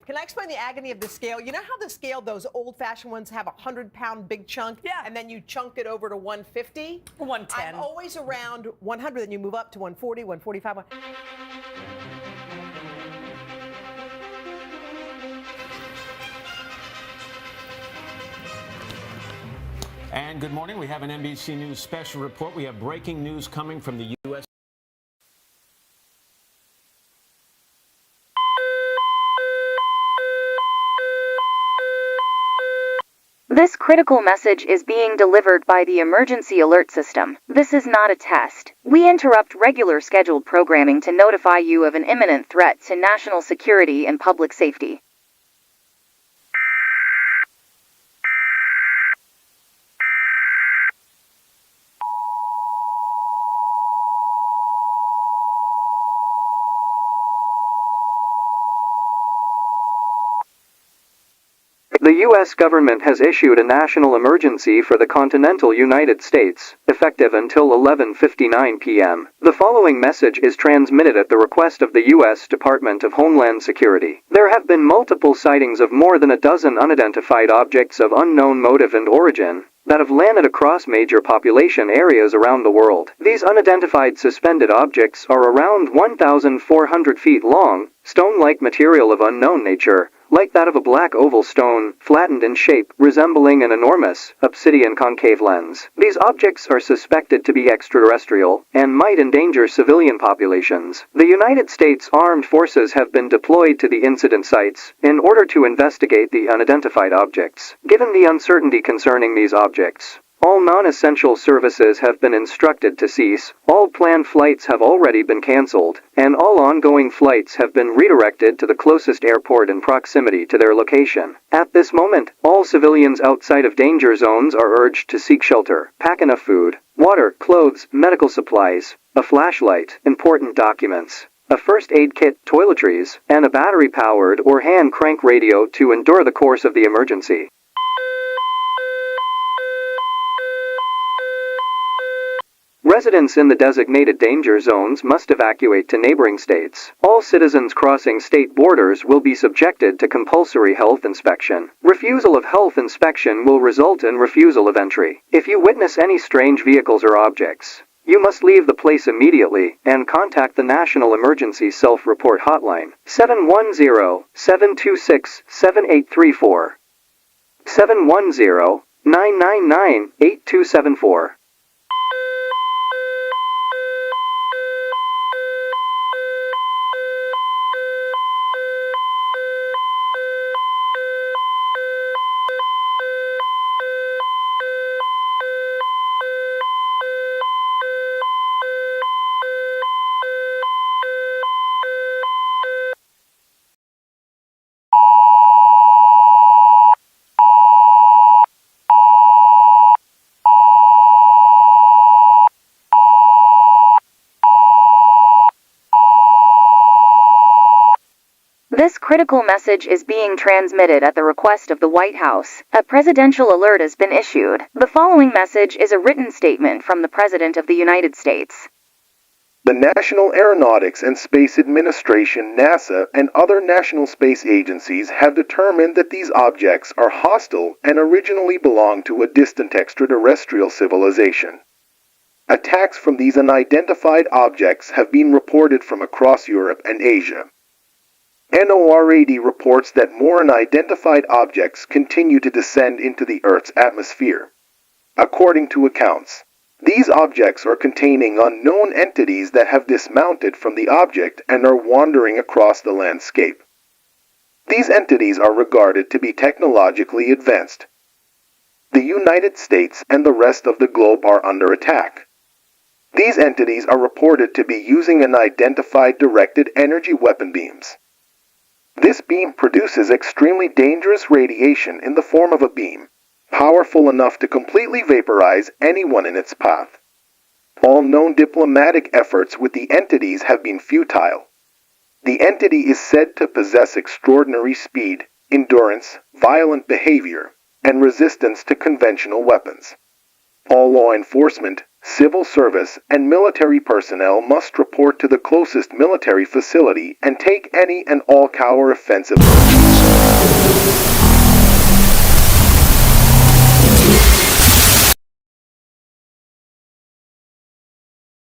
Can I explain the agony of the scale? You know how the scale, those old-fashioned ones, have a 100-pound big chunk? Yeah. And then you chunk it over to 150? 110. I'm always around 100, then you move up to 140, 145. And good morning. We have an NBC News special report. We have breaking news coming from the U.S. This critical message is being delivered by the emergency alert system. This is not a test. We interrupt regular scheduled programming to notify you of an imminent threat to national security and public safety. The U.S. government has issued a national emergency for the continental United States, effective until 11:59 p.m. The following message is transmitted at the request of the U.S. Department of Homeland Security. There have been multiple sightings of more than a dozen unidentified objects of unknown motive and origin that have landed across major population areas around the world. These unidentified suspended objects are around 1,400 feet long, stone-like material of unknown nature, like that of a black oval stone, flattened in shape, resembling an enormous, obsidian concave lens. These objects are suspected to be extraterrestrial and might endanger civilian populations. The United States Armed Forces have been deployed to the incident sites in order to investigate the unidentified objects. Given the uncertainty concerning these objects, all non-essential services have been instructed to cease, all planned flights have already been cancelled, and all ongoing flights have been redirected to the closest airport in proximity to their location. At this moment, all civilians outside of danger zones are urged to seek shelter, pack enough food, water, clothes, medical supplies, a flashlight, important documents, a first aid kit, toiletries, and a battery-powered or hand crank radio to endure the course of the emergency. Residents in the designated danger zones must evacuate to neighboring states. All citizens crossing state borders will be subjected to compulsory health inspection. Refusal of health inspection will result in refusal of entry. If you witness any strange vehicles or objects, you must leave the place immediately and contact the National Emergency Self-Report Hotline, 710-726-7834, 710-999-8274. This critical message is being transmitted at the request of the White House. A presidential alert has been issued. The following message is a written statement from the President of the United States. The National Aeronautics and Space Administration, NASA, and other national space agencies have determined that these objects are hostile and originally belonged to a distant extraterrestrial civilization. Attacks from these unidentified objects have been reported from across Europe and Asia. NORAD reports that more unidentified objects continue to descend into the Earth's atmosphere. According to accounts, these objects are containing unknown entities that have dismounted from the object and are wandering across the landscape. These entities are regarded to be technologically advanced. The United States and the rest of the globe are under attack. These entities are reported to be using unidentified directed energy weapon beams. This beam produces extremely dangerous radiation in the form of a beam, powerful enough to completely vaporize anyone in its path. All known diplomatic efforts with the entities have been futile. The entity is said to possess extraordinary speed, endurance, violent behavior, and resistance to conventional weapons. All law enforcement, civil service, and military personnel must report to the closest military facility and take any and all counter-offensive Bye.